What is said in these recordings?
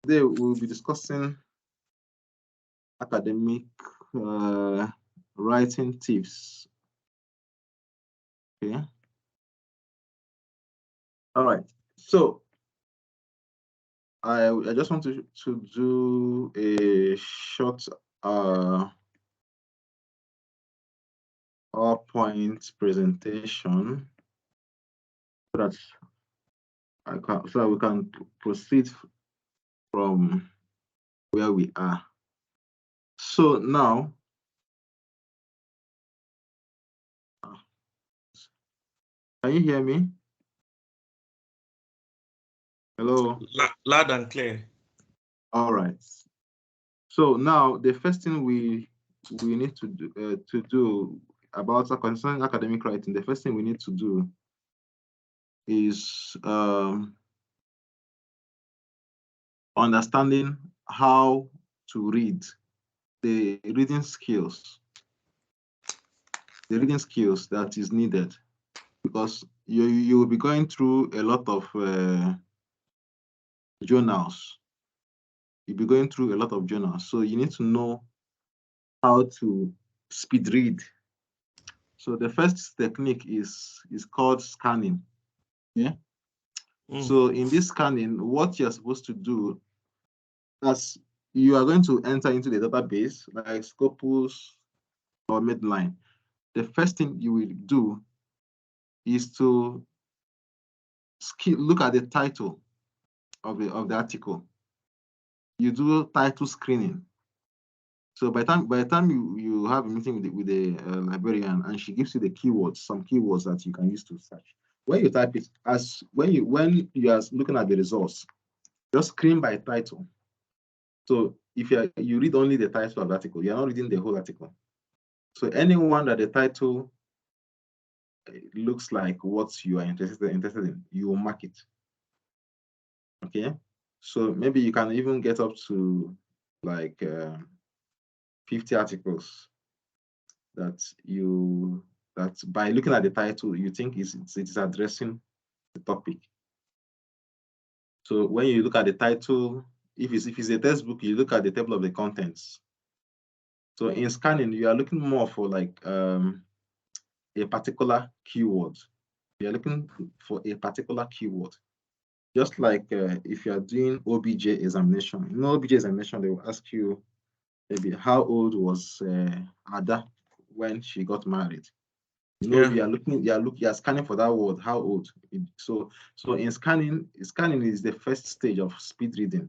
Today we'll be discussing academic writing tips. Okay. All right. So I just want to do a short PowerPoint presentation so that we can proceed from where we are. So now, can you hear me? Hello? Loud and clear. All right. So now the first thing we need to do about concerning academic writing, the first thing we need to do is understanding how to read, the reading skills that is needed, because you will be going through a lot of journals. You'll be going through a lot of journals, so you need to know how to speed read. So the first technique is called scanning. Yeah. So in this scanning, what you're supposed to do, as you are going to enter into the database like Scopus or Medline, the first thing you will do is to look at the title of the article. You do title screening. So by the time you have a meeting with the librarian and she gives you the keywords, some keywords that you can use to search. When you type it, when you are looking at the results, just screen by title. So if you read only the title of the article, you're not reading the whole article. So anyone that the title looks like what you are interested in, you will mark it. Okay. So maybe you can even get up to like 50 articles that by looking at the title, you think it is addressing the topic. So when you look at the title, if it's a textbook, you look at the table of the contents. So in scanning, you are looking more for like a particular keyword. You are looking for a particular keyword. Just like if you are doing OBJ examination. In OBJ examination, they will ask you maybe how old was Ada when she got married. You know, you are scanning for that word, how old. So in scanning is the first stage of speed reading.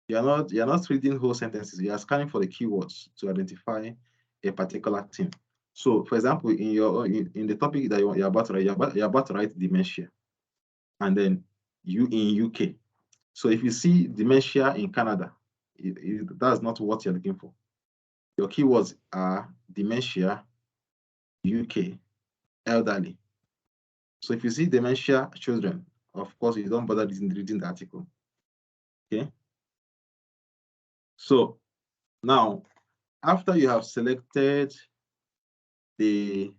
You're not reading whole sentences. You are scanning for the keywords to identify a particular thing. So, for example, in the topic that you're about to write, you're about to write dementia, and then you in UK. So if you see dementia in Canada, that's not what you're looking for. Your keywords are dementia, UK, elderly. So if you see dementia children, of course, you don't bother reading the article. Okay. So now, after you have selected the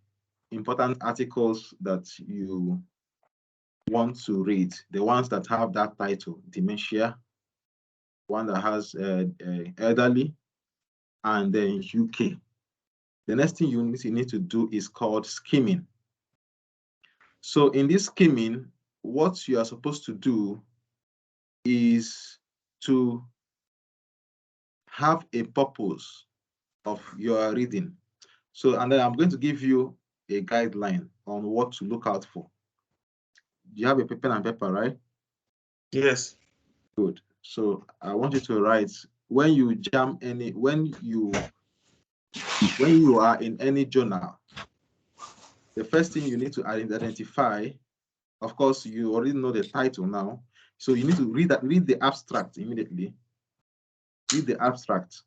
important articles that you want to read, the ones that have that title, dementia, one that has elderly, and then UK. The next thing you need to do is called skimming. So in this skimming, what you are supposed to do is to have a purpose of your reading. So, and then I'm going to give you a guideline on what to look out for. You have a pen and paper, right? Yes. Good. So I want you to write when you are in any journal, the first thing you need to identify, of course, you already know the title now. So you need to read the abstract immediately. Read the abstract.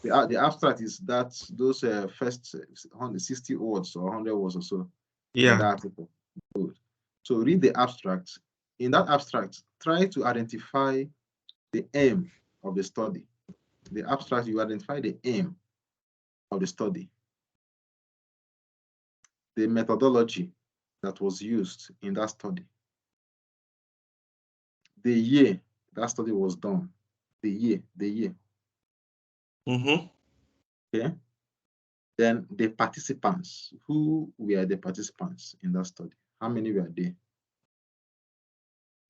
The abstract is those first 160 words or 100 words or so in the article. Good. So read the abstract. In that abstract, try to identify the aim of the study. The abstract, you identify the aim of the study, the methodology that was used in that study, the year that study was done, the year. Mm-hmm. Okay. Then the participants. Who were the participants in that study? How many were there?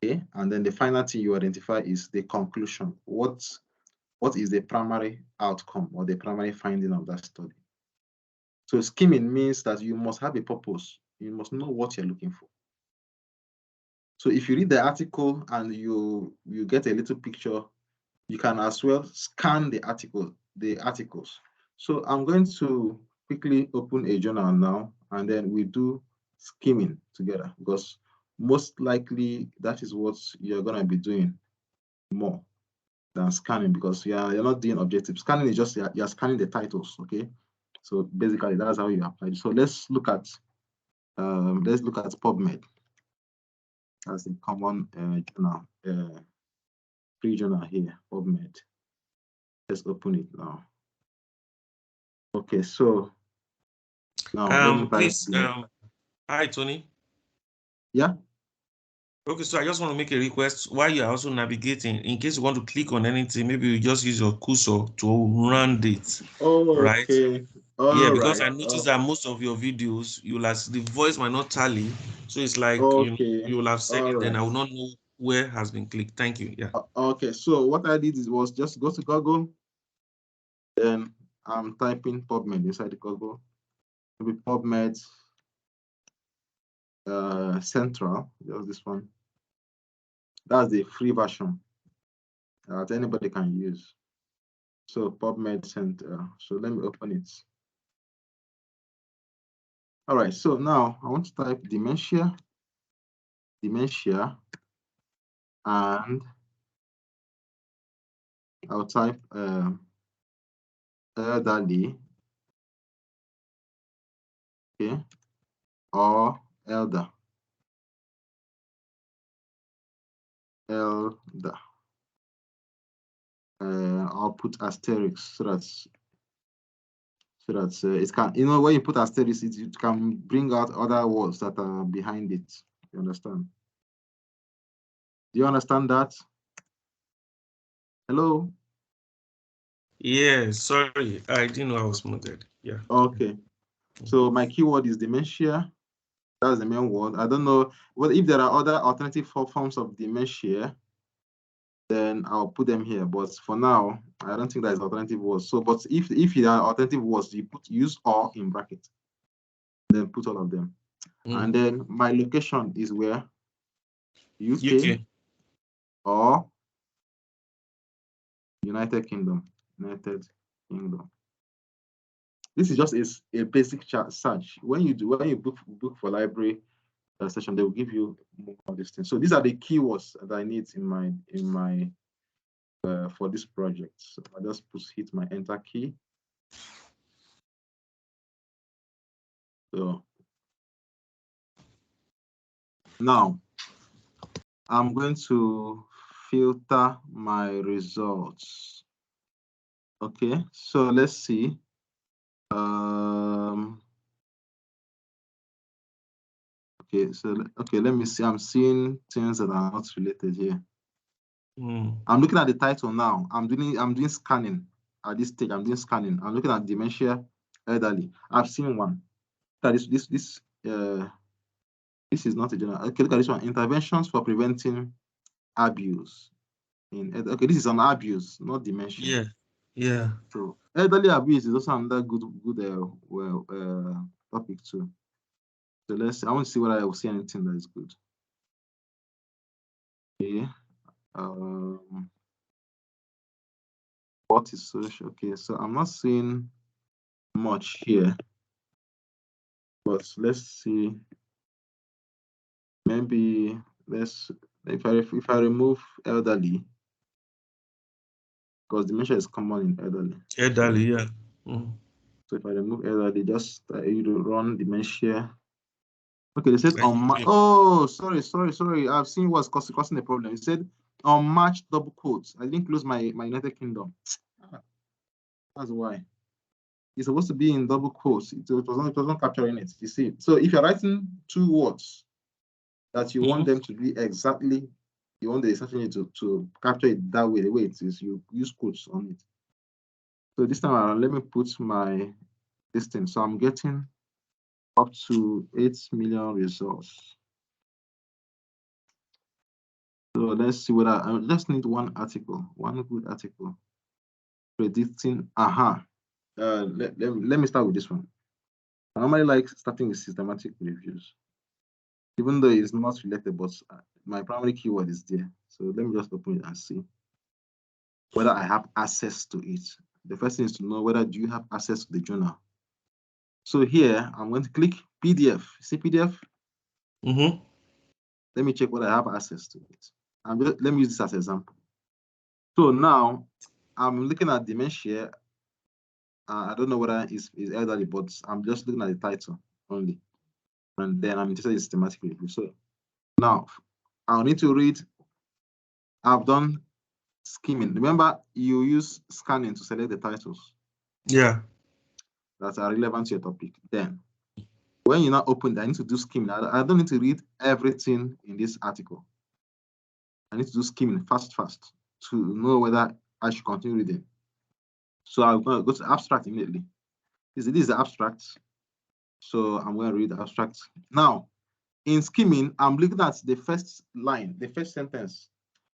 Okay. And then the final thing you identify is the conclusion. What is the primary outcome or the primary finding of that study? So skimming means that you must have a purpose. You must know what you're looking for. So if you read the article and you get a little picture, you can as well scan the articles. So I'm going to quickly open a journal now, and then we do skimming together, because most likely that is what you're going to be doing more than scanning, because you're not doing objective. Scanning is just you're scanning the titles, okay? So basically that's how you apply it. So let's look at PubMed as a common journal, free journal here, PubMed. Let's open it now. Okay, so now let me Please, hi Tony. Yeah. Okay, so I just want to make a request while you're also navigating. In case you want to click on anything, maybe you just use your cursor to run it. Oh, right? okay. Yeah, All because right. I noticed that most of your videos, the voice might not tally. So it's like Okay. you will have said All it, then right. I will not know where has been clicked. Thank you. Yeah. Okay. So what I did was just go to Google, then I'm typing PubMed inside the Google. Maybe PubMed Central. Just this one. That's the free version that anybody can use. So PubMed Center. So let me open it. All right. So now I want to type dementia, and I'll type elderly, okay, or elder. I'll put asterisk so that it can, when you put asterisk, it can bring out other words that are behind it. You understand? Do you understand that? Hello? Yeah, sorry. I didn't know I was muted. Yeah. Okay. So my keyword is dementia. That's the main word. I don't know if there are other alternative forms of dementia, then I'll put them here. But for now, I don't think that is alternative words. So, but if there are alternative words, you use "or" in bracket, then put all of them. And then my location is where? UK. Or United Kingdom. This is just a basic search. When you book for library session, they will give you more of these things. So these are the keywords that I need in my for this project. So I just hit my enter key. So now I'm going to filter my results. Okay, so let's see. Okay, so let me see. I'm seeing things that are not related here. I'm looking at the title now. I'm doing scanning at this stage. I'm doing scanning. I'm looking at dementia elderly. I've seen one. This is not a general. Okay, look at this one. Interventions for preventing abuse. Okay, this is on abuse, not dementia. Yeah. Yeah. So elderly abuse is also another good topic too. So let's see. I want to see whether I will see anything that is good. Okay. What is social? Okay, so I'm not seeing much here, but let's see. Maybe if I remove elderly, because dementia is common in elderly. Elderly, yeah. So if I remove elderly, just you run dementia. Okay, they said oh, sorry. I've seen what's causing the problem. It said unmatched double quotes. I didn't close my United Kingdom. That's why. It's supposed to be in double quotes. It wasn't capturing it. You see. So if you're writing two words that you want them to be exactly you want the search engine to capture it that way, the way it is, you use quotes on it. So this time around, let me put my this thing. So I'm getting up to 8 million results. So let's see whether I just need one article, one good article predicting. Let me start with this one. I normally like starting with systematic reviews, even though it's not related, but my primary keyword is there. So let me just open it and see whether I have access to it. The first thing is to know whether do you have access to the journal. So here I'm going to click PDF. See PDF? Mm-hmm. Let me check whether I have access to it. Let me use this as an example. So now I'm looking at dementia. I don't know whether it's elderly, but I'm just looking at the title only. And then I'm interested in systematic review. So now I'll need to read. I've done skimming. Remember, you use scanning to select the titles. Yeah. That are relevant to your topic. Then, when you now open, I need to do skimming. I don't need to read everything in this article. I need to do skimming fast to know whether I should continue reading. So I'm going to go to abstract immediately. This is the abstract. So I'm going to read the abstract. Now, in skimming, I'm looking at the first line, the first sentence.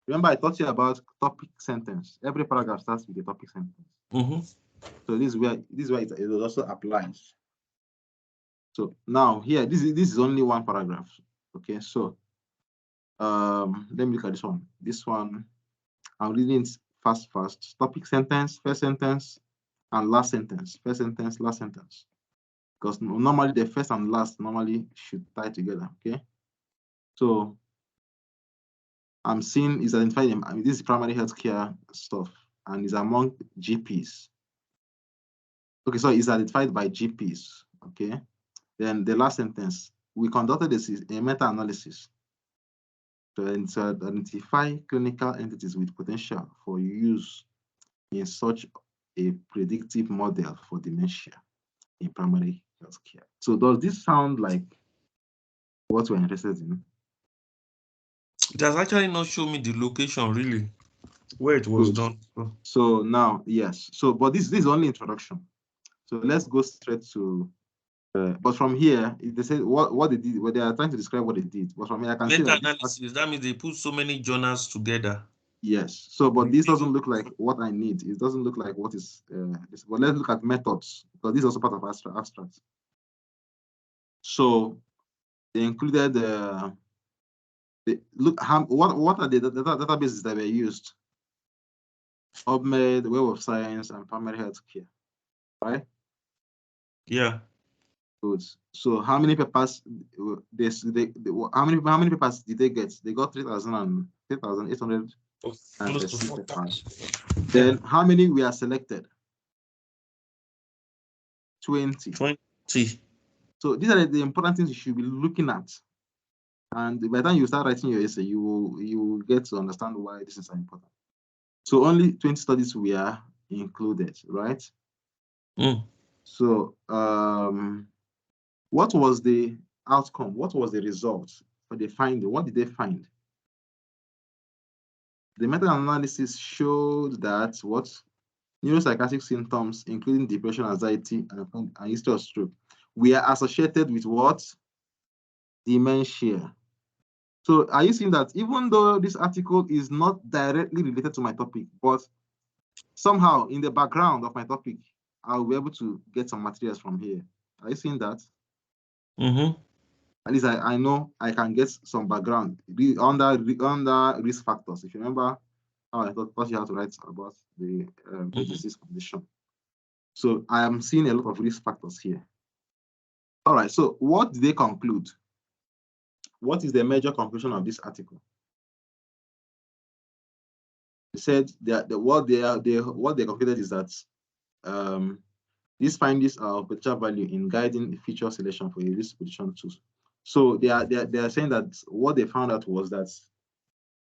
Remember, I taught you about topic sentence. Every paragraph starts with a topic sentence. Mm-hmm. So this is where it also applies. So now here, this is only one paragraph. Okay, so let me look at this one. This one, I'm reading it fast. Topic sentence, first sentence, and last sentence. First sentence, last sentence. Because normally the first and last normally should tie together. Okay. So I'm seeing is identifying. I mean, this is primary healthcare stuff, and is among GPs. Okay, so it's identified by GPs. Okay. Then the last sentence, we conducted a meta-analysis to identify clinical entities with potential for use in such a predictive model for dementia in primary healthcare. So does this sound like what we're interested in? It has actually not shown me the location really where it was Good. done. So now, yes. So, but this is only introduction. So let's go straight to. But from here, they say what they did. What they are trying to describe what they did. But from here, I can see that Meta-analysis, that means they put so many journals together. yes. So, but this doesn't look like what I need. It doesn't look like what is. But let's look at methods because this is also part of abstract. So they included look what are the databases that were used? PubMed, Web of Science, and Primary Healthcare, right? Yeah. Good. So how many papers? How many papers did they get? They got 3,800 Close to 4,000. papers. Then how many were selected? 20. 20. So these are the important things you should be looking at. And by the time you start writing your essay, you will get to understand why this is important. So only 20 studies were included, right? Mm. So what was the outcome? What was the result for the finding? What did they find? The meta-analysis showed that what neuropsychiatric symptoms, including depression, anxiety, and history of stroke, were associated with what? Dementia. So are you seeing that even though this article is not directly related to my topic, but somehow in the background of my topic, I'll be able to get some materials from here. Are you seeing that? Mm-hmm. At least I know I can get some background under risk factors. If you remember how I taught you how to write about the disease condition. So I am seeing a lot of risk factors here. All right, so what did they conclude? What is the major conclusion of this article? They said that what they concluded is that these findings are of potential value in guiding feature selection for a risk prediction tools. So they are saying that what they found out was that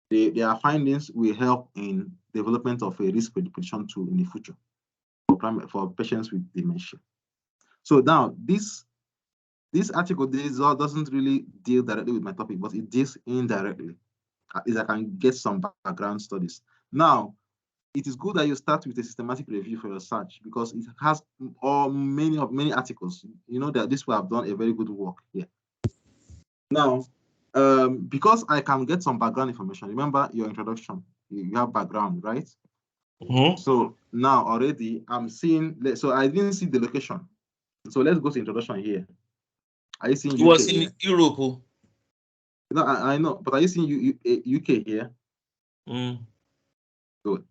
their findings will help in development of a risk prediction tool in the future for patients with dementia. So now this article doesn't really deal directly with my topic, but it deals indirectly. At least I can get some background studies. Now, it is good that you start with a systematic review for your search because it has many articles. You know that this will have done a very good work here. Now, because I can get some background information, remember your introduction, you have background, right? So now already I'm seeing, so I didn't see the location. So let's go to introduction here. Are you seeing UK? It was in Europe. No, I know, but are you seeing UK here? Good.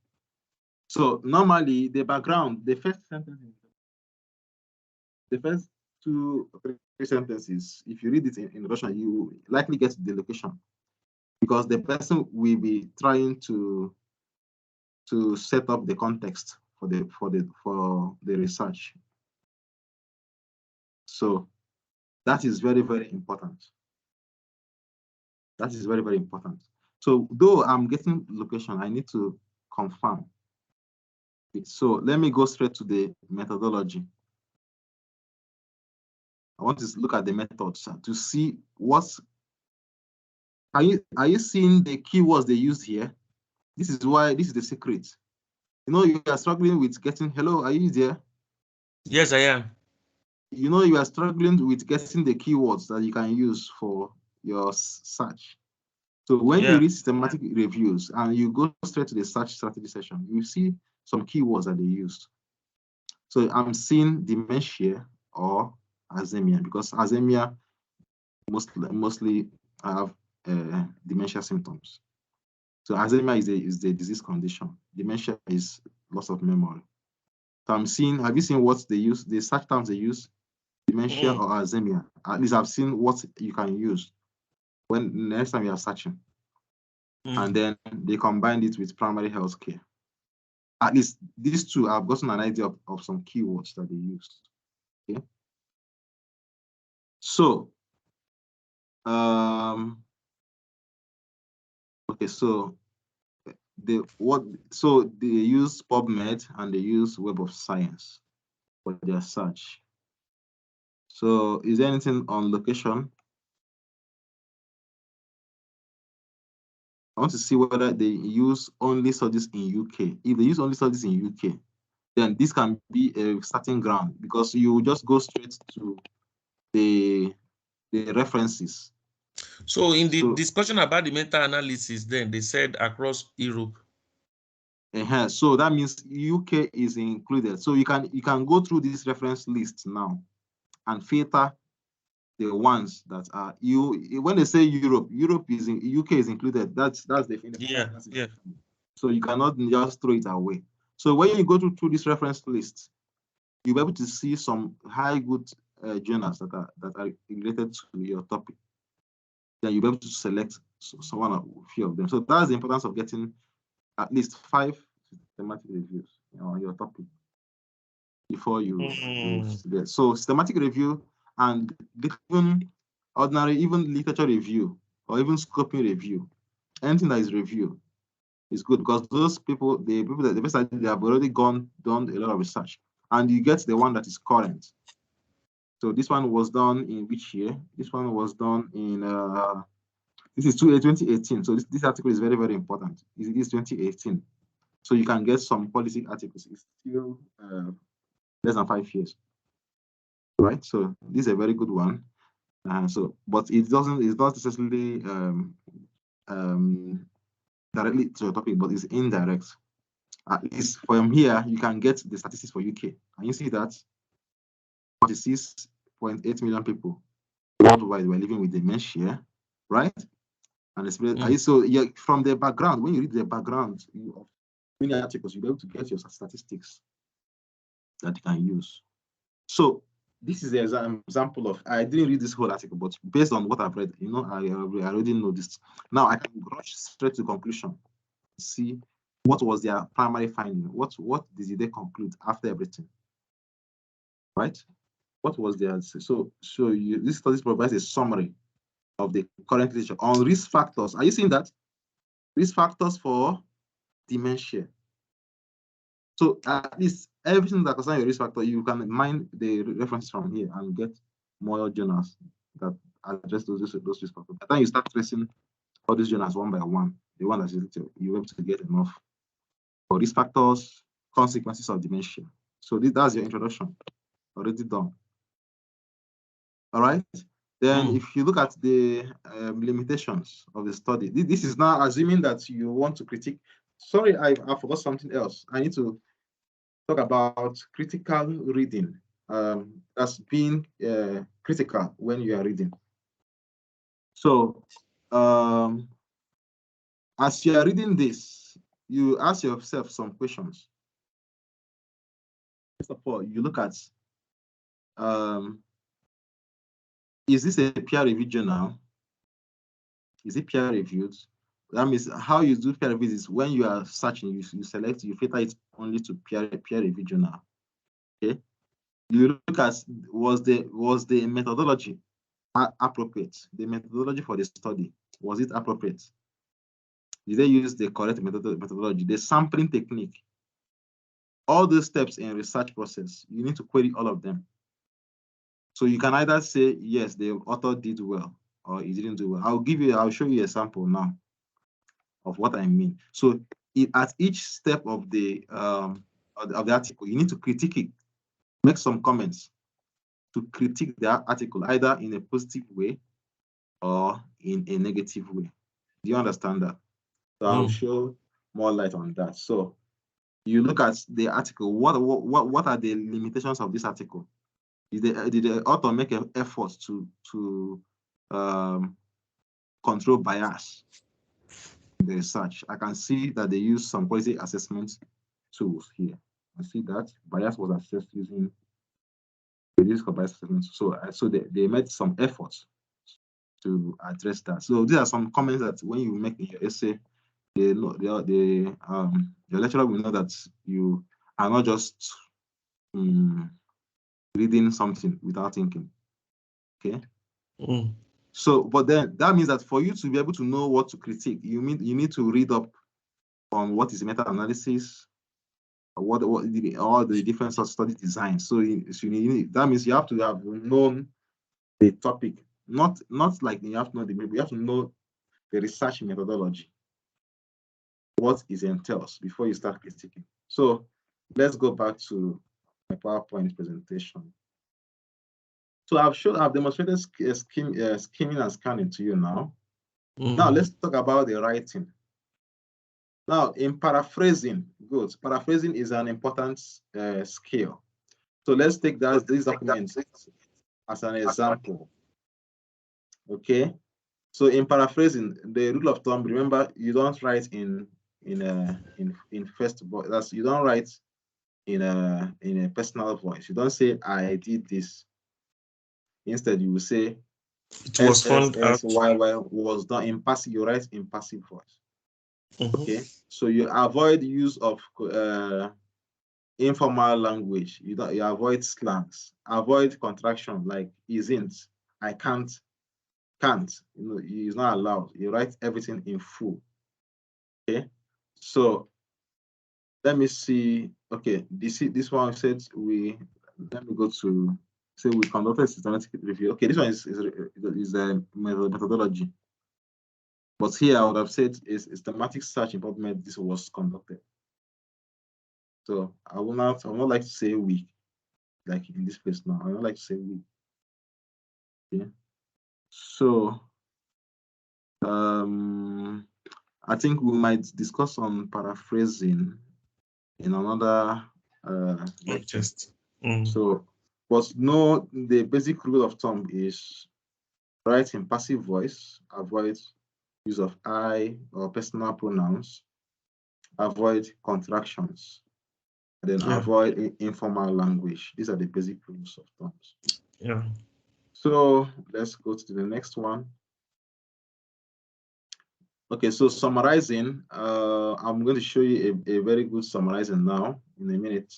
So normally the background, the first sentence, the first 2 or 3 sentences, if you read it in Russian, you likely get the location because the person will be trying to set up the context for the research. So that is very, very important. That is very, very important. So though I'm getting location, I need to confirm it. So let me go straight to the methodology. I want to look at the methods to see what's, are you seeing the keywords they used here? This is the secret. You know, you are struggling with getting, hello, are you there? Yes, I am. You know, you are struggling with getting the keywords that you can use for your search. So when you read systematic reviews and you go straight to the search strategy session, you see some keywords that they used. So I'm seeing dementia or Alzheimer because Alzheimer mostly have dementia symptoms. So Alzheimer is the disease condition. Dementia is loss of memory. So I'm seeing, have you seen what they use, the search terms they use? Dementia or Alzheimer. At least I've seen what you can use when next time you are searching. And then they combined it with primary health care. At least these two, I've gotten an idea of some keywords that they used. Okay. So, okay, so they use PubMed and they use Web of Science for their search. So is there anything on location? I want to see whether they use only studies in UK. If they use only studies in UK, then this can be a starting ground because you just go straight to the references. So in the discussion about the meta-analysis, then they said across Europe. So that means UK is included. So you can go through this reference list now and filter the ones that are when they say Europe is in UK is included. That's definitely yeah. So you cannot just throw it away. So when you go through this reference list, you'll be able to see some good journals that are related to your topic. Then you'll be able to select one or a few of them. So that's the importance of getting at least 5 systematic reviews on your topic before you get. So systematic review and even ordinary, even literature review or even scoping review, anything that is review is good because those people, the person they have already done a lot of research, and you get the one that is current. So this one was done in which year? This one was done in this is 2018. So this article is very, very important. It is 2018. So you can get some policy articles. It's still less than 5 years, right? So this is a very good one. But it's not necessarily directly to your topic, but it's indirect. At least from here, you can get the statistics for UK, and you see that 46.8 million people worldwide were living with dementia, right? And so from the background, when you read the background of many articles, you'll be able to get your statistics that you can use. So this is the example of, I didn't read this whole article, but based on what I've read, I already know this. Now I can rush straight to conclusion, see what was their primary finding, what did they conclude after everything, right? What was their, this study provides a summary of the current literature on risk factors. Are you seeing that? Risk factors for dementia. So at least everything that concerns your risk factor, you can mine the references from here and get more journals that address those risk factors. By the time you start tracing all these journals one by one. The one that you're able to get enough. For risk factors, consequences of dementia. So that's your introduction, already done. All right. Then if you look at the limitations of the study, this is now assuming that you want to critique. Sorry, I forgot something else. I need to talk about critical reading. That's being critical when you are reading. So as you are reading this, you ask yourself some questions. First of all, you look at, is this a peer-reviewed journal? Is it peer-reviewed? That means how you do peer review is when you are searching, you select, you filter it only to peer-reviewed journal. Okay. You look at, was the methodology appropriate? The methodology for the study, was it appropriate? Did they use the correct methodology? The sampling technique. All those steps in research process, you need to query all of them. So you can either say, yes, the author did well, or he didn't do well. I'll show you a sample now of what I mean. So at each step of the article, you need to critique it, make some comments to critique the article, either in a positive way or in a negative way. Do you understand that? So I'll show more light on that. So you look at the article. What are the limitations of this article? Did the author make an effort to control bias in the research? I can see that they use some quality assessment tools here. I see that bias was assessed using the risk of bias assessment. So they made some efforts to address that. So these are some comments that when you make in your essay, your lecturer will know that you are not just reading something without thinking. Okay. So, but then that means that for you to be able to know what to critique, you need to read up on what is meta-analysis, all the different sort of study design. So that means you have to have known the topic, not like you have to know you have to know the research methodology, what it entails before you start critiquing. So let's go back to my PowerPoint presentation. So I've demonstrated skimming and scanning to you now. Now let's talk about the writing. Now in paraphrasing, good. Paraphrasing is an important skill. So let's take these documents as an example. Okay. So in paraphrasing, the rule of thumb, remember, you don't write in first voice. That's, you don't write in a personal voice. You don't say I did this. Instead, you will say it was found out was done in passive. You write in passive voice. Okay, so you avoid use of informal language. You avoid slangs. Avoid contraction like isn't, I can't. You know, it's not allowed. You write everything in full. Okay, so let me see. Okay, this one said let me go to, say we conducted systematic review. Okay, this one is a methodology. But here I would have said is systematic search in PubMed, this was conducted. So I would not like to say we, like in this place now. I would not like to say we. Okay. So I think we might discuss on paraphrasing in another lecture. So, but no, the basic rule of thumb is write in passive voice, avoid use of I or personal pronouns, avoid contractions, and then avoid informal language. These are the basic rules of thumbs. Yeah. So let's go to the next one. Okay, so summarizing, I'm going to show you a very good summarizing now in a minute.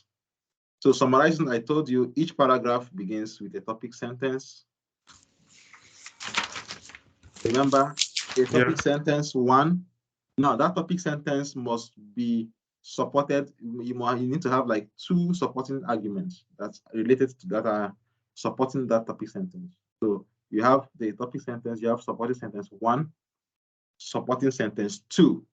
So summarizing, I told you each paragraph begins with a topic sentence. Remember, a topic sentence one. Now that topic sentence must be supported. You need to have like 2 supporting arguments that's related to that are supporting that topic sentence. So you have the topic sentence, you have supporting sentence 1, supporting sentence 2.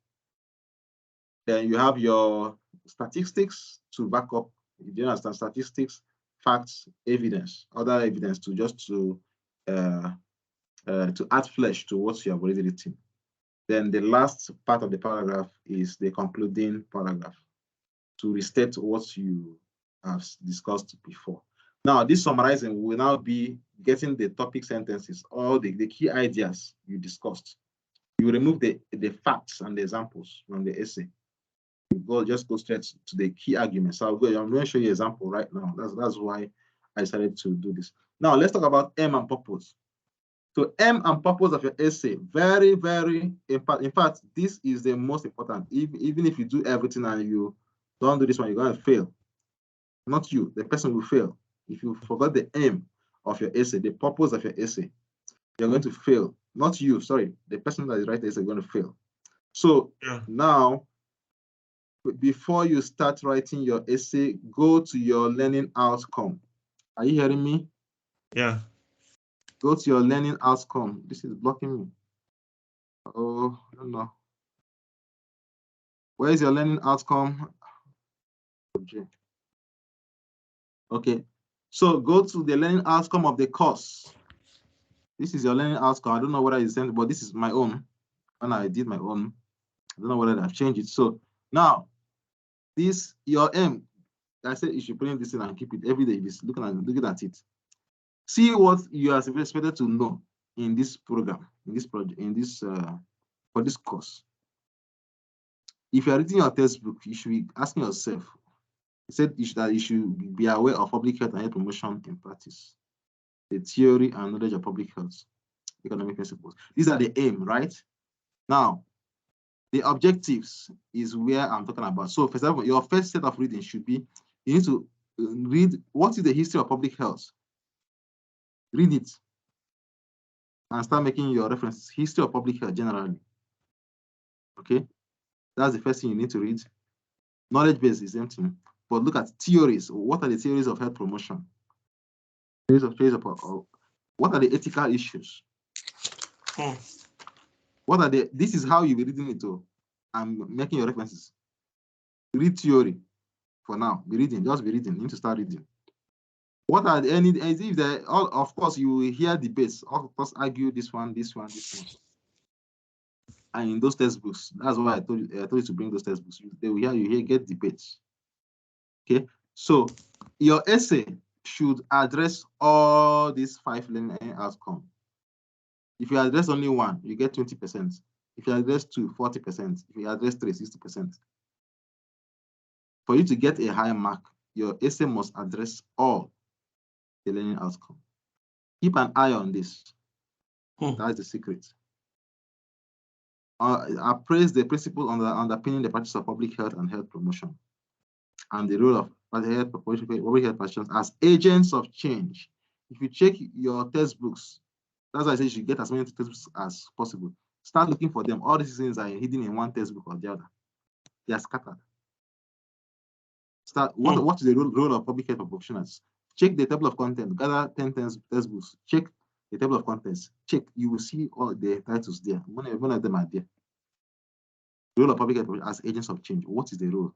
Then you have your statistics to back up. You do understand statistics, facts, evidence, other evidence to add flesh to what you have already written. Then the last part of the paragraph is the concluding paragraph to restate what you have discussed before. Now, this summarizing will now be getting the topic sentences, all the key ideas you discussed. You remove the facts and the examples from the essay. You just go straight to the key arguments. So I'm going to show you an example right now. That's why I decided to do this. Now, let's talk about aim and purpose. So aim and purpose of your essay, very, very important. In fact, this is the most important. Even if you do everything and you don't do this one, you're going to fail. Not you, the person will fail. If you forgot the aim of your essay, the purpose of your essay, you're going to fail. Not you, sorry, the person that is writing the essay is going to fail. So now, before you start writing your essay, go to your learning outcome. Are you hearing me? Yeah. Go to your learning outcome. This is blocking me. Oh, I don't know. Where is your learning outcome? Okay. So go to the learning outcome of the course. This is your learning outcome. I don't know whether it's sent, but this is my own. When I did my own, I don't know whether I've changed it. So now, this your aim. I said you should print this in and keep it every day. Just looking at it. See what you are expected to know in this program, in this project, for this course. If you are reading your textbook, you should be asking yourself. It said that you should be aware of public health and health promotion in practice, the theory and knowledge of public health, economic principles. These are the aim, right? Now, the objectives is where I'm talking about. So, for example, your first set of reading should be, you need to read what is the history of public health. Read it and start making your references. History of public health generally. Okay, that's the first thing you need to read. Knowledge base is empty, but look at theories. What are the theories of health promotion? What are the ethical issues? What are this is how you be reading it too. I'm making your references. Read theory for now. Be reading, just be reading. You need to start reading. What are of course you will hear debates, of course argue this one. And in those textbooks, that's why I told you to bring those textbooks. They will hear get debates. Okay, so your essay should address all these 5 learning outcomes. If you address only one, you get 20%. If you address 2, 40%. If you address 3, 60%. For you to get a high mark, your essay must address all the learning outcome. Keep an eye on this. That's the secret. Appraise the principle underpinning the practice of public health and health promotion, and the role of public health practitioners as agents of change. If you check your textbooks, that's why I say you should get as many textbooks as possible. Start looking for them. All these things are hidden in one textbook or the other. They are scattered. What is the role of public health practitioners? Check the table of contents. Gather 10 textbooks. Check the table of contents. Check. You will see all the titles there. One of them are there. The role of public health as agents of change. What is the role?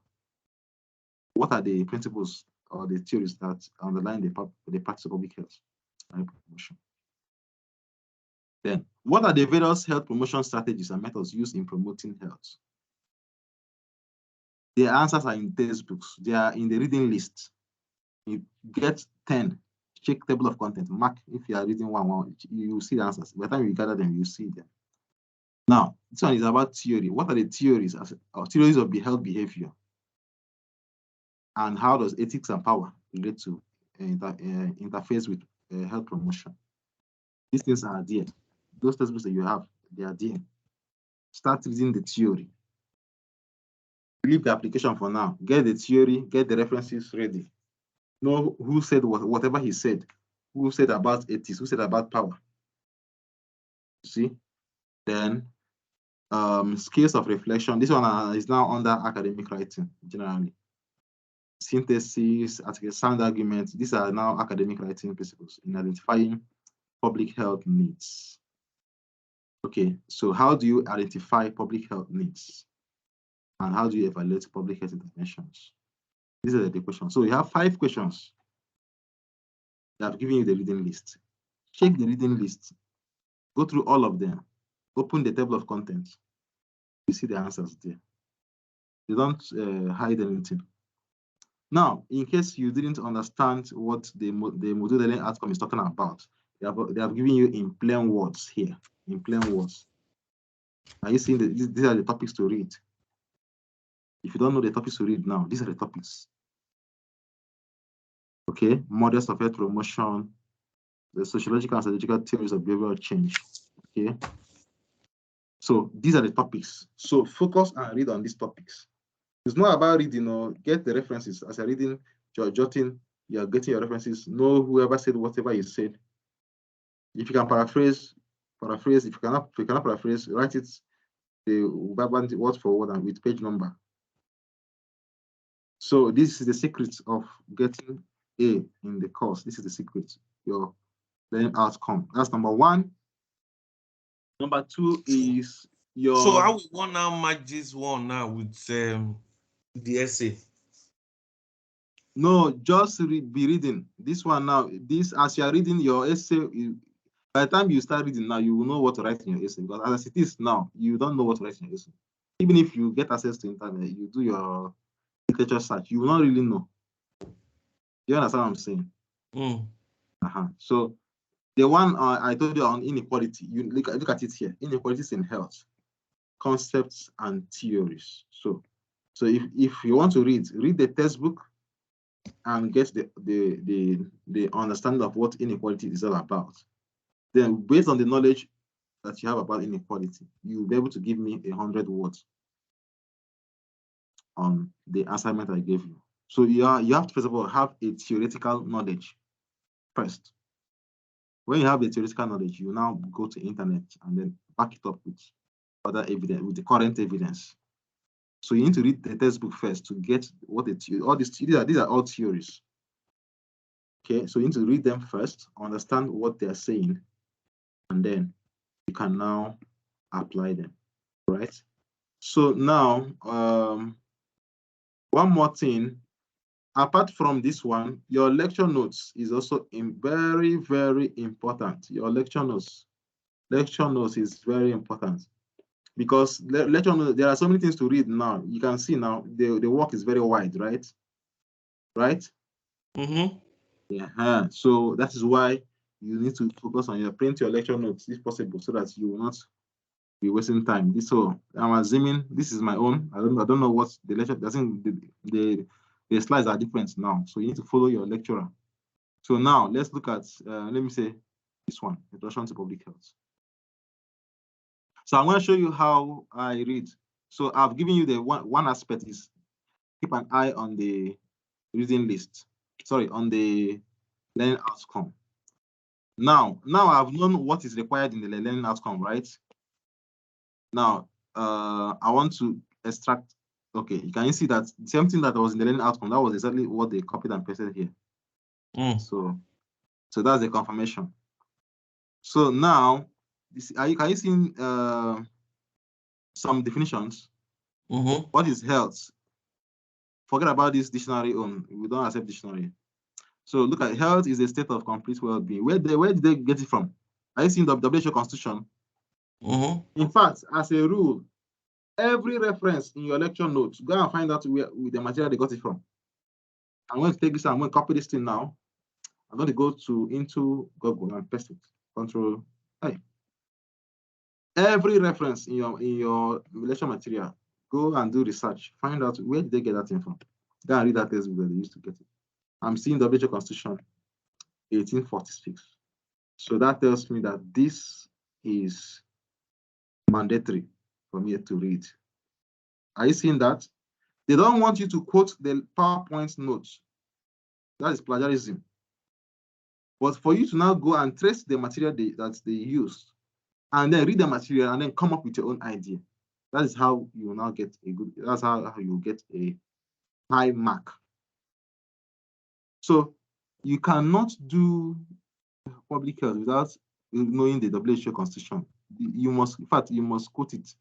What are the principles or the theories that underline the practice of public health and promotion? Then, what are the various health promotion strategies and methods used in promoting health? The answers are in textbooks. They are in the reading list. You get 10. Check table of content. Mark if you are reading one. You will see the answers. By the time you gather them, you see them. Now, this one is about theory. What are the theories? Theories of health behavior. And how does ethics and power relate to interface with health promotion? These things are there. Those textbooks that you have, they are there. Start reading the theory. Leave the application for now. Get the theory, get the references ready. Know who said whatever he said. Who said about ethics, who said about power. See? Then skills of reflection. This one is now under academic writing, generally. Synthesis, sound arguments. These are now academic writing principles in identifying public health needs. Okay, so how do you identify public health needs? And how do you evaluate public health interventions? These are the questions. So you have 5 questions. They have given you the reading list. Check the reading list. Go through all of them. Open the table of contents. You see the answers there. They don't hide anything. Now, in case you didn't understand what the module learning outcome is talking about, they have given you in plain words here. In plain words. Are you seeing these are the topics to read? If you don't know the topics to read now, these are the topics. Okay, models of health promotion, the sociological and strategical theories of behavioral change. Okay, so these are the topics. So focus and read on these topics. It's not about reading or get the references. As you're reading, you're jotting, you're getting your references. Know whoever said whatever you said. If you can paraphrase. If you cannot paraphrase, write it word for word and with page number. So this is the secret of getting A in the course. This is the secret. Your learning outcome. That's number 1. Number 2 is your. So how we want now match this one now with the essay? No, just be reading this one now. This, as you are reading your essay, by the time you start reading now, you will know what to write in your essay. Because as it is now, you don't know what to write in your essay. Even if you get access to internet, you do your literature search, you will not really know. You understand what I'm saying? So the one I told you on inequality, you look at it here. Inequalities in health, concepts and theories. So if you want to read the textbook and get the understanding of what inequality is all about. Then, based on the knowledge that you have about inequality, you'll be able to give me 100 words on the assignment I gave you. So you have to, first of all, have a theoretical knowledge first. When you have the theoretical knowledge, you now go to internet and then back it up with other evidence, with the current evidence. So you need to read the textbook first to get what all these are all theories. Okay, so you need to read them first, understand what they're saying, and then you can now apply them, right? So now, one more thing, apart from this one, your lecture notes is also very, very important. Your lecture notes is very important because lecture notes, there are so many things to read now. You can see now the work is very wide, right? Right? Yeah. So that is why you need to focus on print your lecture notes if possible, so that you will not be wasting time. So I'm assuming this is my own. I don't know what the lecture. I think the slides are different now, so you need to follow your lecturer. So now let's look at let me say this one, Introduction to Public Health. So I'm going to show you how I read. So I've given you the one aspect is keep an eye on the reading list. Sorry, on the learning outcome. Now I've known what is required in the learning outcome, right? Now, I want to extract. Okay, you can see that the same thing that was in the learning outcome, that was exactly what they copied and pasted here. So that's the confirmation. So now, can you see some definitions? What is health? Forget about this dictionary we don't accept dictionary. So look at health is a state of complete well-being. Where did they get it from? Are you seeing the WHO Constitution? In fact, as a rule, every reference in your lecture notes, go and find out where the material they got it from. I'm going to take this and I'm going to copy this thing now. I'm going to go into Google and paste it. Control I. Every reference in your lecture material, go and do research. Find out where did they get that thing from. Go and read that textbook that they used to get it. I'm seeing WHO Constitution 1846. So that tells me that this is mandatory for me to read. Are you seeing that? They don't want you to quote the PowerPoint notes. That is plagiarism. But for you to now go and trace the material that they used, and then read the material and then come up with your own idea. That is how you will now get that's how you get a high mark. So you cannot do public health without knowing the WHO Constitution. You must, in fact, you must quote it.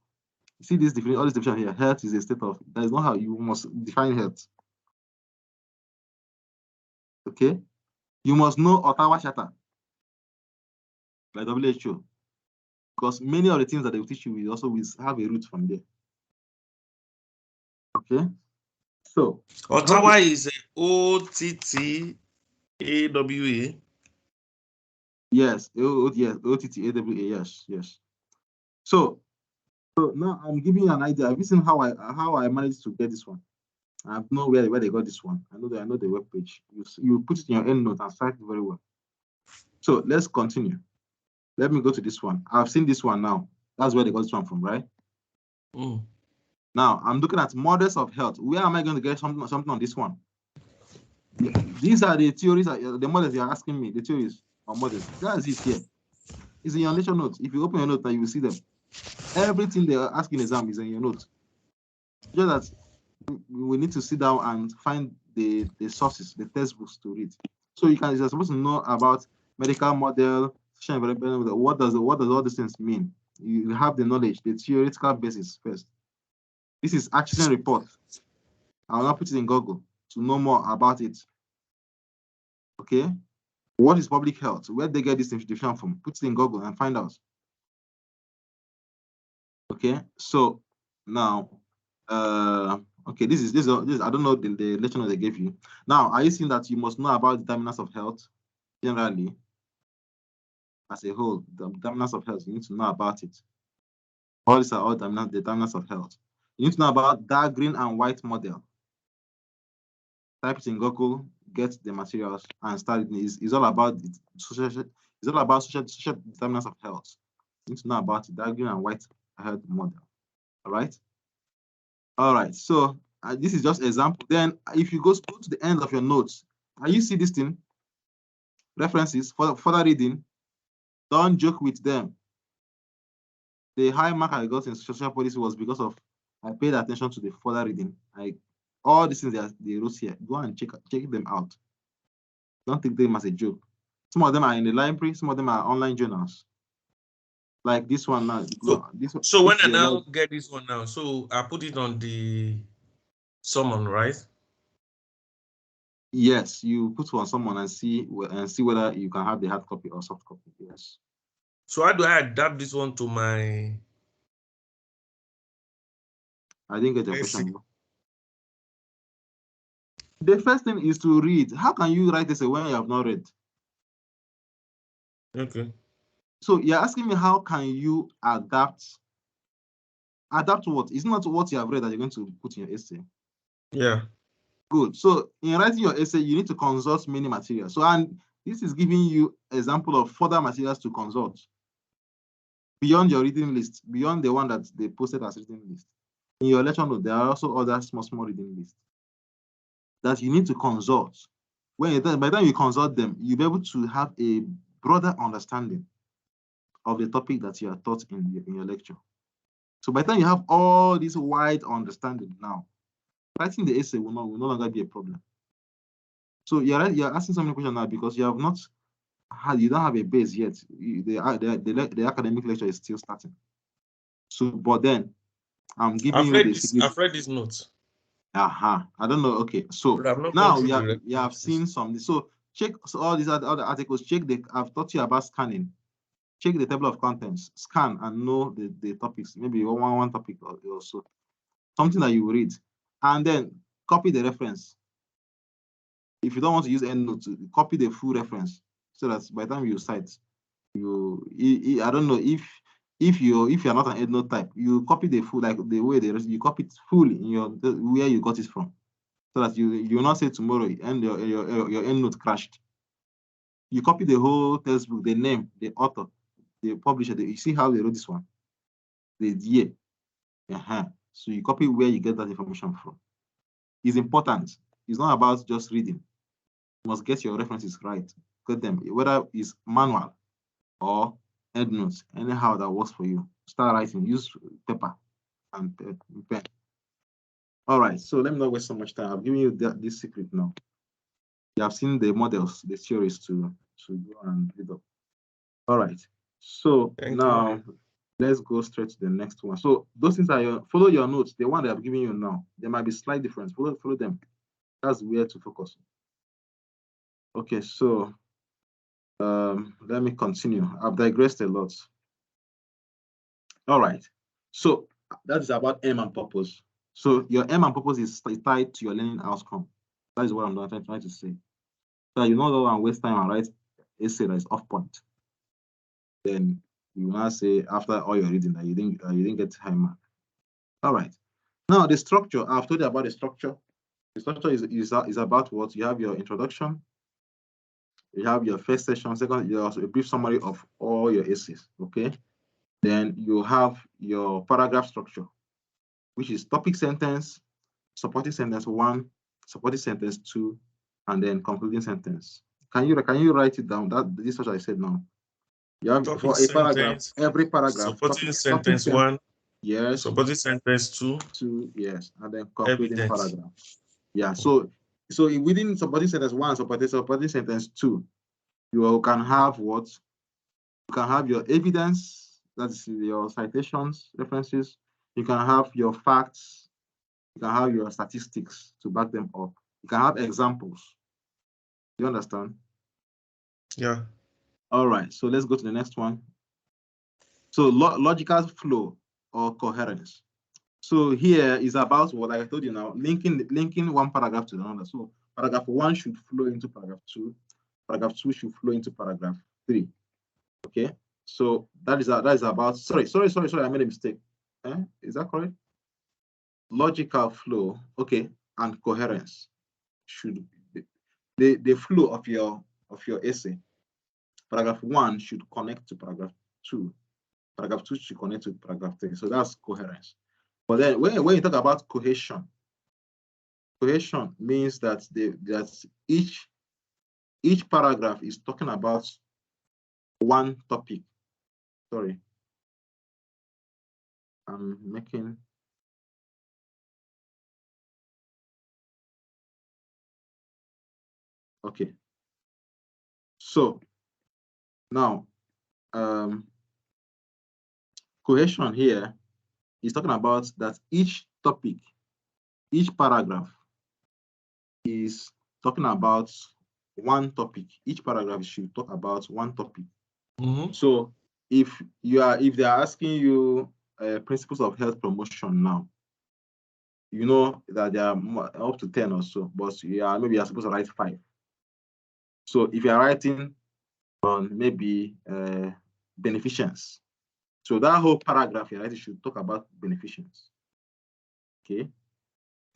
See this definition, all this definition here. Health is a state of. That is not how you must define health. Okay, you must know Ottawa Charter, like WHO, because many of the things that they will teach you will also have a root from there. Okay, so Ottawa is OTTAWA. Yes, yes, OTTAWA, yes. So now I'm giving you an idea. Have you seen how I managed to get this one? I know where they got this one. I know the web page. You put it in your EndNote and cite it very well. So let's continue. Let me go to this one. I've seen this one now. That's where they got this one from, right? Now I'm looking at models of health. Where am I going to get something on this one? These are the theories, the models you're asking me, the theories or models. That's it here. It's in your lecture notes. If you open your note, now you will see them. Everything they are asking exam is in your notes. Just that we need to sit down and find the sources, the textbooks to read. So you're supposed to know about medical model, social environment. What does all these things mean? You have the knowledge, the theoretical basis first. This is Atchison report. I will not put it in Google to know more about it. Okay. What is public health? Where they get this definition from? Put it in Google and find out. Okay. So now, okay, this is I don't know the lecture they gave you. Now, are you seeing that you must know about determinants of health generally as a whole? The determinants of health, you need to know about it. All these are all determinants of health. You need to know about dark green and white model. Type it in Google, get the materials, and start it. It's all about social determinants of health. You need to know about it, dark green and white health model. All right. All right. So this is just example. Then if you go to the end of your notes, and you see this thing, references for further reading, don't joke with them. The high mark I got in social policy was because of I paid attention to the further reading. All these things they wrote here, go and check them out. Don't take them as a joke. Some of them are in the library, some of them are online journals. Like this one now. So when I now get this one now, so I put it on the summon, right? Yes, you put on someone and see whether you can have the hard copy or soft copy. Yes. So how do I adapt this one to my? I didn't get your question. The first thing is to read. How can you write this when you have not read? Okay. So you're asking me how can you adapt? Adapt what? It's not what you have read that you're going to put in your essay. Yeah. Good. So in writing your essay, you need to consult many materials. So and this is giving you example of further materials to consult beyond your reading list, beyond the one that they posted as reading list. In your lecture note, there are also other small reading lists that you need to consult. By the time you consult them, you'll be able to have a broader understanding of the topic that you are taught in your lecture. So by the time you have all this wide understanding now, writing the essay will no longer be a problem. So you're asking so many questions now because you don't have a base yet. The academic lecture is still starting. So, but then I'm giving you the secret. I've read this note. I don't know. Okay, so now you have seen some. So check all these other articles. I've taught you about scanning. Check the table of contents, scan and know the topics, maybe one topic or so, something that you read, and then copy the reference. If you don't want to use EndNote, copy the full reference so that by the time you cite, I don't know if you're not an EndNote type, you copy the full, like the way you copy it fully in where you got it from, so that you will not say tomorrow and your EndNote crashed. You copy the whole textbook, the name, the author, the publisher. You see how they wrote this one, the year. So you copy where you get that information from. It's important. It's not about just reading. You must get your references right. Get them, whether it's manual or EndNotes, anyhow that works for you. Start writing. Use paper and pen. All right. So let me not waste so much time. I've given you this secret now. You have seen the models, the theories to go and read up. All right. So now Let's go straight to the next one. So those things are follow your notes. The one that I'm giving you now, there might be slight difference. Follow them. That's where to focus. Okay, so let me continue. I've digressed a lot. All right. So that is about aim and purpose. So your aim and purpose is tied to your learning outcome. That is what I'm trying to say. So you know don't waste time and write essay that is off point. Then you now say after all your reading that you didn't get high mark. All right. Now the structure, I've told you about the structure. The structure is about what? You have your introduction, you have your first session, second, you also a brief summary of all your essays. Okay. Then you have your paragraph structure, which is topic sentence, supporting sentence 1, supporting sentence 2, and then concluding sentence. Can you write it down? This is what I said now. You have Topic for a paragraph, sentence, every paragraph, supporting sentence 1, yes, supporting sentence 2, yes, and then concluding evidence. paragraph. Yeah, so within supporting sentence 1, supporting sentence 2, you can have what? You can have your evidence, that's your citations, references. You can have your facts. You can have your statistics to back them up. You can have examples. You understand? Yeah. All right, so let's go to the next one. So logical flow or coherence. So here is about what I told you now, linking one paragraph to another. So paragraph 1 should flow into paragraph 2. Paragraph 2 should flow into paragraph 3. Okay, so that is about. Sorry, I made a mistake. Is that correct? Logical flow, okay, and coherence should be the flow of your essay. Paragraph 1 should connect to paragraph 2. Paragraph 2 should connect to paragraph 3. So that's coherence. But then when you talk about cohesion means that each paragraph is talking about one topic. Sorry, I'm making. Okay. So now, cohesion here is talking about that each topic, each paragraph is talking about one topic. Each paragraph should talk about one topic. So if they are asking you principles of health promotion now, you know that there are up to 10 or so, but maybe you're supposed to write 5. So if you're writing on maybe beneficence, so that whole paragraph you're writing should talk about beneficence. Okay.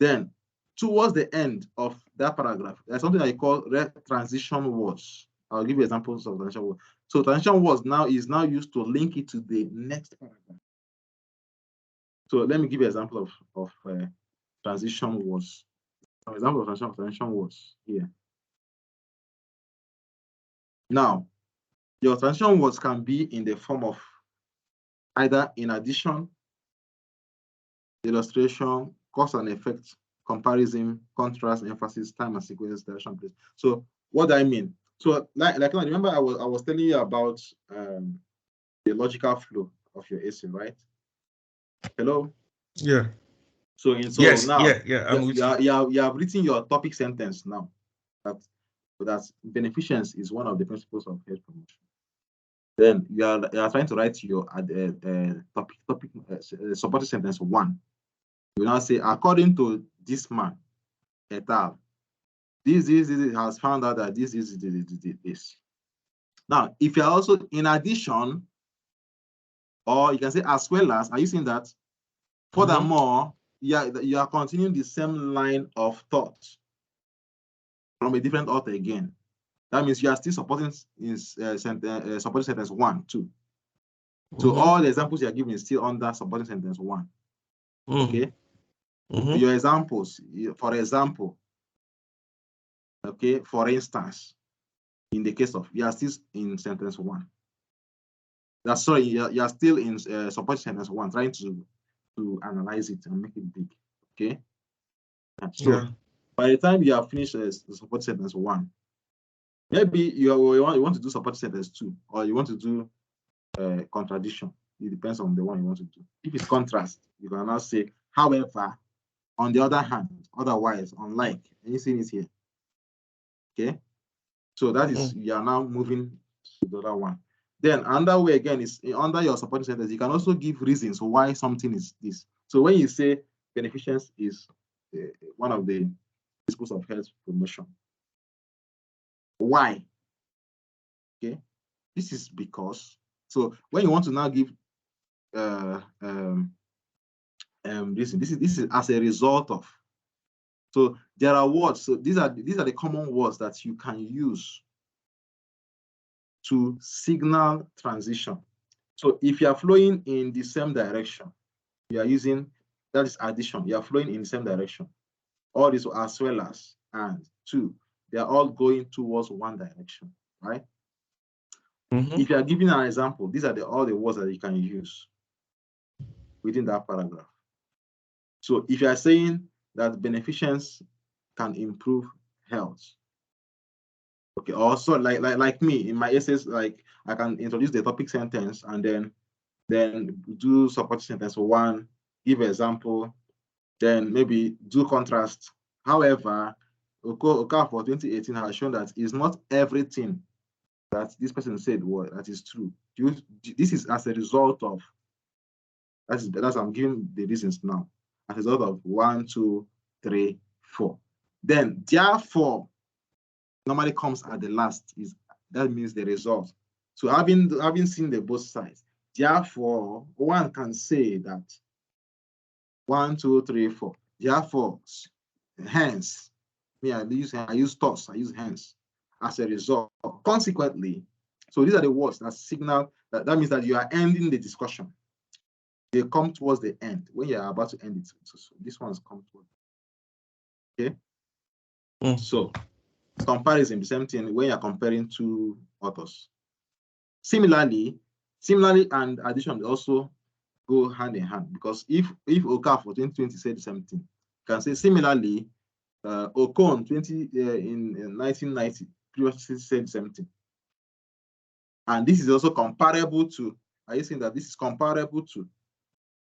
Then towards the end of that paragraph, there's something that you call transition words. I'll give you examples of transition words. So transition words is now used to link it to the next paragraph. So let me give you an example of transition words. An example of transition words here. Now, your transition words can be in the form of either in addition, illustration, cause and effect, comparison, contrast, emphasis, time and sequence, direction, place. So what do I mean? So like remember I was telling you about the logical flow of your essay, right? Hello? Yeah. So Yes, now you have written your topic sentence now. That beneficence is one of the principles of health promotion. Then you are trying to write your topic supporting sentence 1. You now say, according to this man, et al., this has found out that this. Now, if you're also in addition, or you can say as well as, are you seeing that? Furthermore, you are continuing the same line of thought from a different author again. That means you are still supporting supporting sentence 1, 2. So all the examples you are giving is still under supporting sentence 1. Okay. Your examples, for example, okay, for instance, in the case of you are still in sentence 1. That's sorry, you are still in supporting sentence 1, trying to analyze it and make it big. Okay. So by the time you have finished support sentence 1, maybe you want to do support sentence 2, or you want to do contradiction. it depends on the one you want to do. If it's contrast, you can now say, however, on the other hand, otherwise, unlike, anything is here. Okay, so that is, you are now moving to the other one. Then another way again is under your supporting sentence, you can also give reasons why something is this. So when you say beneficence is one of the principles of health promotion, why? Okay, this is because. So when you want to now give this is as a result of. So there are words. So these are the common words that you can use to signal transition. So if you are flowing in the same direction, you are using, that is addition. You are flowing in the same direction. All this as well as and two, they are all going towards one direction, right? If you are giving an example, these are all the words that you can use within that paragraph. So if you are saying that beneficence can improve health, okay, also like me in my essays, like I can introduce the topic sentence and then do support sentence one, give example, then maybe do contrast. However, Oka for 2018 has shown that it's not everything that this person said that is true. This is as a result of, that's I'm giving the reasons now, as a result of 1, 2, 3, 4. Then therefore normally comes at the last, that means the result. So having seen the both sides, therefore one can say that 1, 2, 3, 4. Therefore, hence, I use thoughts, I use hence as a result. Consequently, so these are the words that signal that means that you are ending the discussion. They come towards the end when you are about to end it. So this one's come towards. Okay. So comparison, the same thing when you are comparing two authors. Similarly, and addition also go hand in hand, because if Oka for 2020 said the same thing, you can say similarly, Okon in 1990 previously said the same thing. And this is also comparable to, are you saying that this is comparable to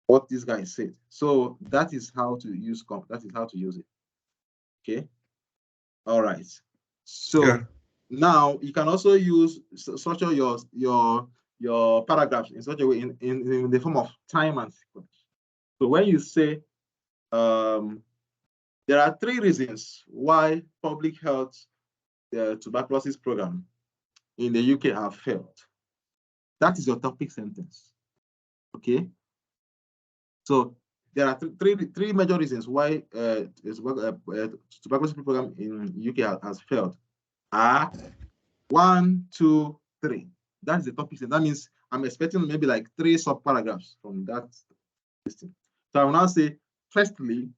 what this guy said? So that is how to use it. Okay. All right. So now you can also use structure your paragraphs in such a way in the form of time and sequence. So when you say there are 3 reasons why public health tuberculosis program in the UK have failed. That is your topic sentence. Okay. So there are three major reasons why tuberculosis program in UK has failed. 1, 2, 3. That's the topic. That means I'm expecting maybe like 3 sub paragraphs from that listing. So I will now say, firstly,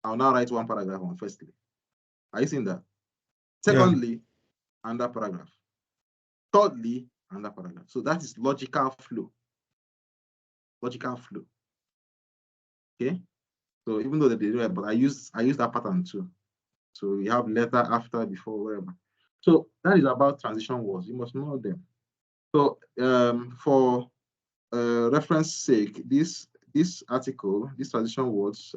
I'll now write 1 paragraph on firstly. Are you seeing that? Secondly, another paragraph. Thirdly, another paragraph. So that is logical flow. Logical flow. Okay. So even though they do it, but I use that pattern too. So we have letter, after, before, whatever. So that is about transition words. You must know them. So for reference sake, this article, these transition words,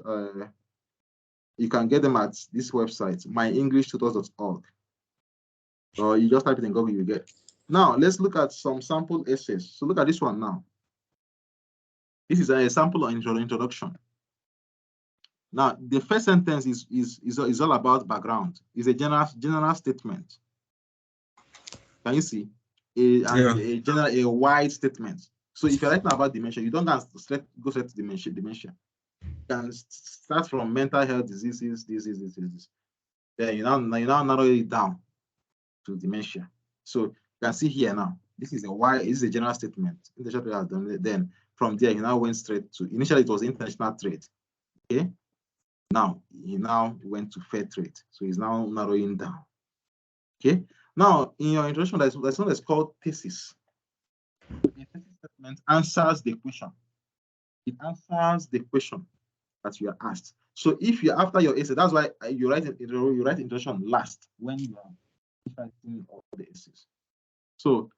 you can get them at this website, myenglishtutor.org. Or you just type it in Google, you get. Now let's look at some sample essays. So look at this one now. This is a sample introduction. Now the first sentence is all about background. It's a general statement. Can you see? A wide statement. So if you're writing about dementia, you don't go straight to dementia. You can start from mental health diseases, this. Then you now narrow it down to dementia. So you can see here now, this is a general statement. Then from there, he now went straight to, initially it was international trade. Okay. Now he went to fair trade. So he's now narrowing down. Okay. Now in your introduction, there's something that's called thesis. The thesis statement answers the question. It answers the question that you are asked. So if you're after your essay, that's why you write introduction last when you are writing all the essays. So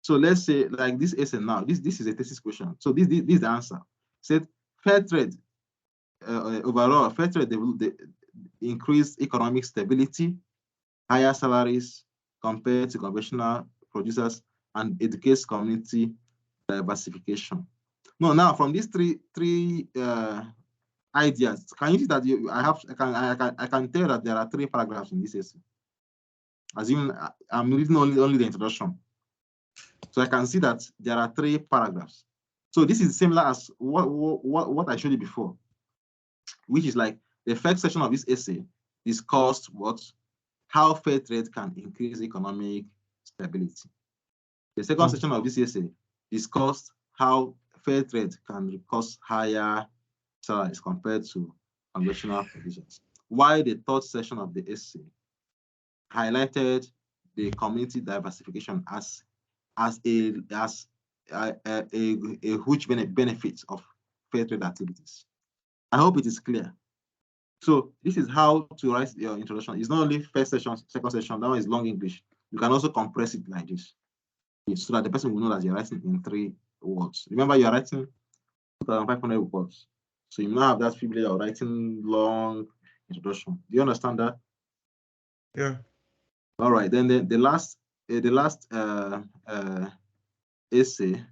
So let's say like this essay now, this is a thesis question. So this is the answer. Said fair trade, overall, fair trade they increase economic stability, higher salaries compared to conventional producers, and educates community diversification. No, now from these three ideas, can you see that I can tell that there are 3 paragraphs in this essay. Assuming I'm reading only the introduction. So I can see that there are 3 paragraphs. So this is similar as what I showed you before, which is like the first section of this essay discussed how fair trade can increase economic stability. The second section of this essay discussed how fair trade can cause higher salaries compared to conventional producers. While the third section of the essay highlighted the community diversification as a huge benefit of fair trade activities. I hope it is clear. So this is how to write your introduction. It's not only first session, second session, that one is long English. You can also compress it like this, so that the person will know that you're writing in 3 words. Remember, you're writing 2,500 words. So you now have that privilege of writing long introduction. Do you understand that? Yeah. All right. Then the last essay.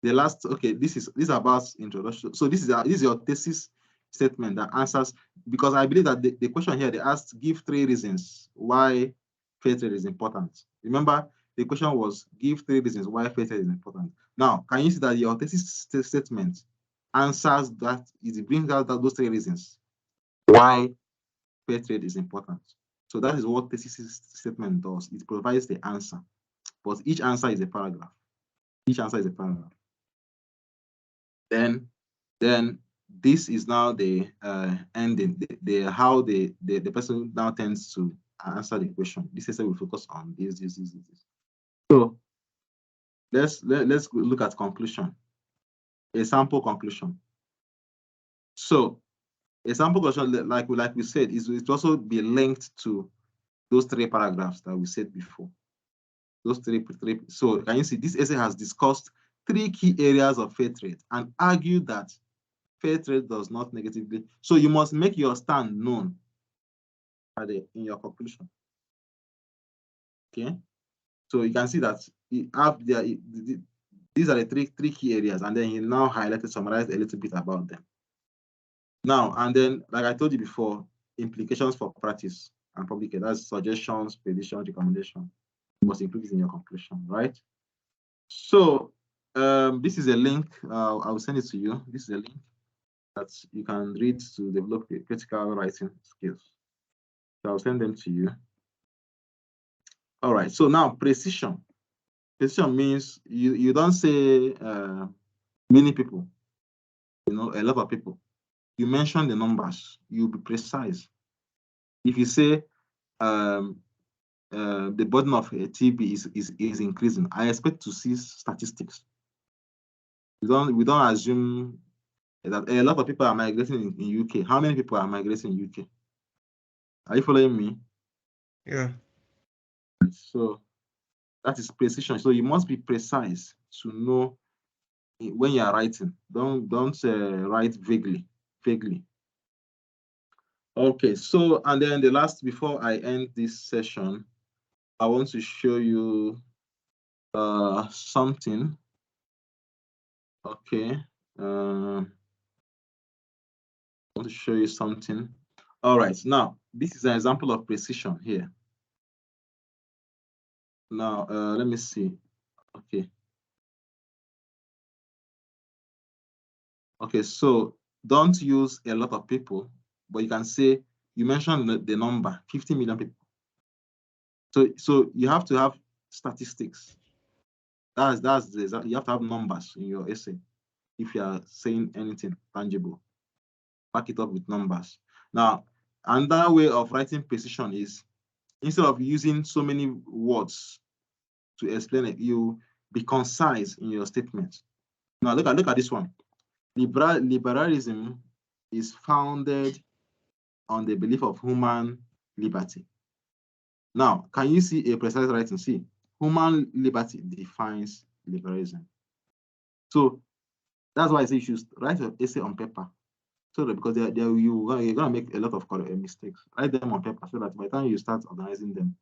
The last, okay, this is about introduction. So this is your thesis statement that answers, because I believe that the question here, they asked, give 3 reasons why fair trade is important. Remember, the question was, give 3 reasons why fair trade is important. Now, can you see that your thesis statement answers that? It brings out those 3 reasons why fair trade is important. So that is what thesis statement does. It provides the answer, but each answer is a paragraph. Each answer is a paragraph. Then this is now the ending, how the person now tends to answer the question. This essay will focus on this. So let's look at conclusion. A sample conclusion. So a sample conclusion, like we said, is it also be linked to those 3 paragraphs that we said before. Those three. So can you see this essay has discussed 3 key areas of fair trade and argued that fair trade does not negatively. So you must make your stand known in your conclusion. Okay. So you can see that these are the three key areas, and then he now summarized a little bit about them. Now, and then, like I told you before, implications for practice and public health, that's suggestions, predictions, recommendation. You must include it in your conclusion, right? So this is a link. I will send it to you. This is a link that you can read to develop critical writing skills. So I'll send them to you. All right. So now precision. Precision means you don't say many people, a lot of people. You mention the numbers. You be precise. If you say the burden of TB is increasing, I expect to see statistics. We don't assume that a lot of people are migrating in UK. How many people are migrating in UK? Are you following me? Yeah. So that is precision. So you must be precise to know when you are writing. Don't write vaguely. Okay. So, and then the last, before I end this session, I want to show you something. Okay. I want to show you something. All right. Now, this is an example of precision here. Now, let me see. Okay. Okay, so don't use a lot of people, but you can say, you mentioned the number, 50 million people. So you have to have statistics. You have to have numbers in your essay. If you are saying anything tangible, back it up with numbers. Now, another way of writing precision is, instead of using so many words to explain it, you be concise in your statements. Now look at this one. Liberalism is founded on the belief of human liberty. Now, can you see a precise writing? See, human liberty defines liberalism. So that's why I say you should write your essay on paper. So that because you're gonna make a lot of mistakes. Write them on paper so that by the time you start organizing them.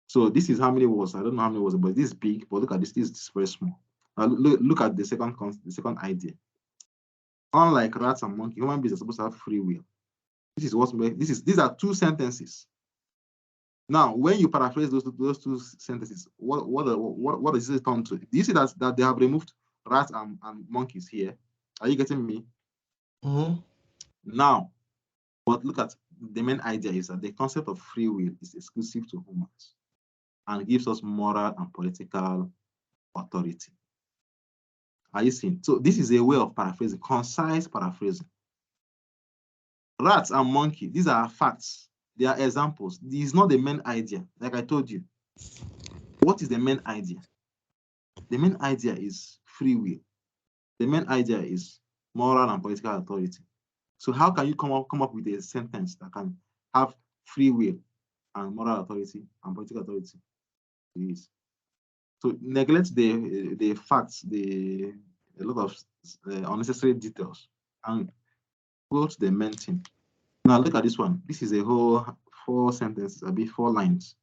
So this is how many words. I don't know how many words, but this is big. But look at this. This is very small. Now look at the second idea. Unlike rats and monkeys, human beings are supposed to have free will. This is what these are two sentences. Now, when you paraphrase those two sentences, what does it turn to? Do you see that they have removed rats and monkeys here? Are you getting me? Mm-hmm. Now, but look at the main idea is that the concept of free will is exclusive to humans and gives us moral and political authority. Are you seeing? So this is a way of paraphrasing, concise paraphrasing. Rats and monkey, these are facts. They are examples. This is not the main idea, like I told you. What is the main idea? The main idea is free will. The main idea is moral and political authority. So how can you come up with a sentence that can have free will and moral authority and political authority? So neglect the facts, a lot of unnecessary details, and go to the main thing. Now look at this one. This is a whole 4 sentences, a bit 4 lines.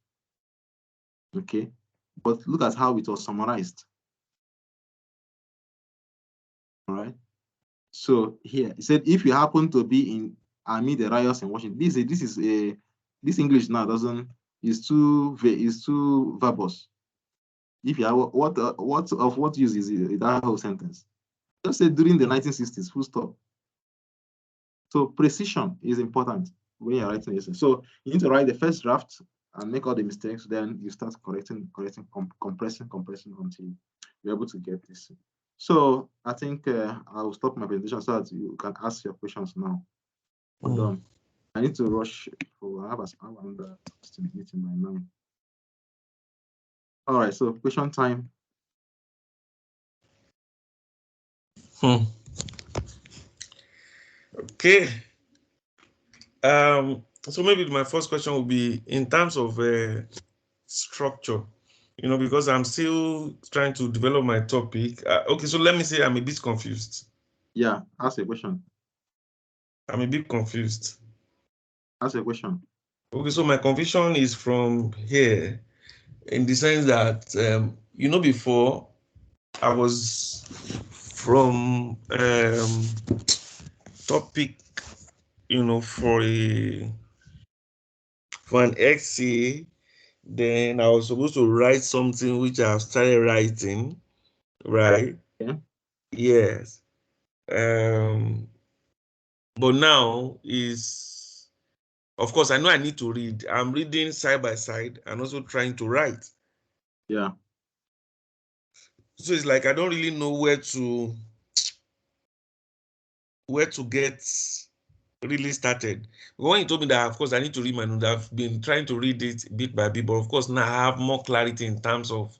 Okay, but look at how it was summarized. All right. So here it said, if you happen to be amid the riots in Washington, this English now is too verbose. If you have what use is that whole sentence? Just say during the 1960s, full stop. So precision is important when you're writing this. So you need to write the first draft and make all the mistakes. Then you start correcting, compressing until you're able to get this. So I think I'll stop my presentation so that you can ask your questions now. We're done. I need to rush for I have another meeting by 9. All right, so question time. Okay. So maybe my first question will be in terms of structure, because I'm still trying to develop my topic. Okay, so let me say I'm a bit confused. Yeah, ask a question. I'm a bit confused. Ask a question. Okay, so my confusion is from here in the sense that, before I was from topic, for an essay, then I was supposed to write something which I've started writing, right? Yeah. Yes. But now is, of course, I know I need to read. I'm reading side by side and also trying to write. Yeah. So it's like I don't really know where to get really started. When you told me that, of course, I need to read my notes, I've been trying to read it bit by bit, but of course now I have more clarity in terms of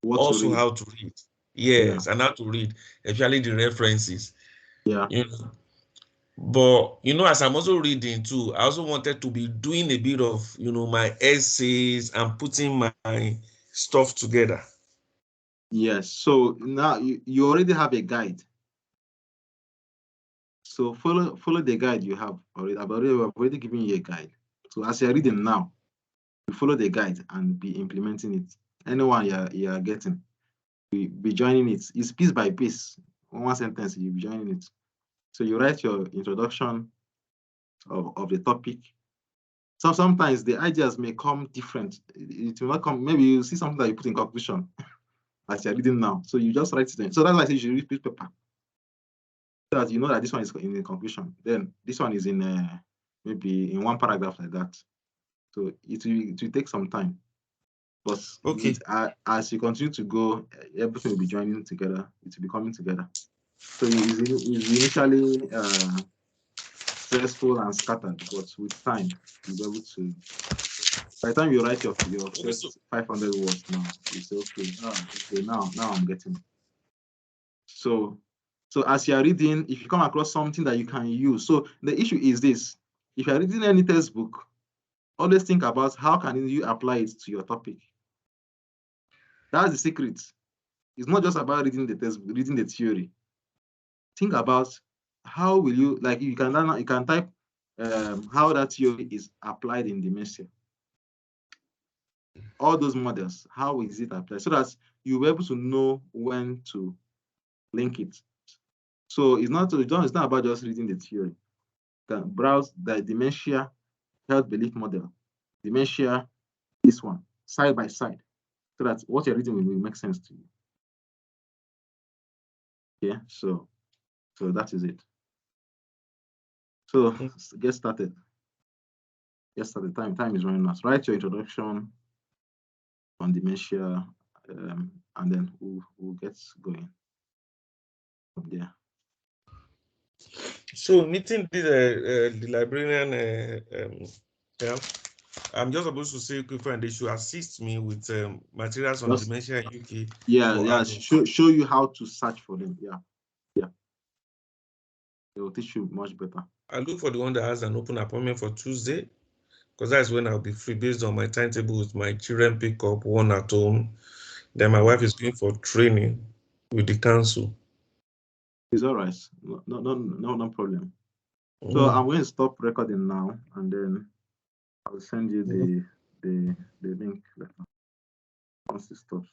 also how to read. Yes, and how to read, especially the references. Yeah. But as I'm also reading too, I also wanted to be doing a bit of my essays and putting my stuff together. Yes. So now you already have a guide. So follow the guide you have already. I've already given you a guide. So as you're reading now, you follow the guide and be implementing it. Anyone you're getting, be joining it. It's piece by piece. One sentence, you'll be joining it. So you write your introduction of the topic. So sometimes the ideas may come different. It will not come, maybe you see something that you put in conclusion as you're reading now. So you just write it in. So that's why I say you should read piece paper. So that you know that this one is in the conclusion. Then this one is in maybe in one paragraph like that. So it will take some time. But okay, as you continue to go, everything will be joining together. It will be coming together. So it's initially stressful and scattered, but with time, you'll be able to. By the time you write your first 500 words now, you say, okay, now I'm getting it. So as you are reading, if you come across something that you can use, so the issue is this: if you are reading any textbook, always think about how can you apply it to your topic. That's the secret. It's not just about reading the text, reading the theory. Think about how will you, like, you can type how that theory is applied in dementia. All those models, how is it applied? So that you'll be able to know when to link it. So it's not about just reading the theory. You can browse the dementia health belief model, dementia, this one, side by side, so that what you're reading will make sense to you. Yeah, so that is it. So get started. Get started. Time is running out. Write your introduction on dementia, and then we'll get going from there. So meeting the librarian, yeah, I'm just supposed to say quick, and they should assist me with materials on dementia in UK. Yeah. Show you how to search for them. Yeah. They will teach you much better. I look for the one that has an open appointment for Tuesday, because that's when I'll be free based on my timetable with my children pick up, one at home. Then my wife is going for training with the council. It's all right. No problem. So I'm going to stop recording now, and then I'll send you the link later once it stops.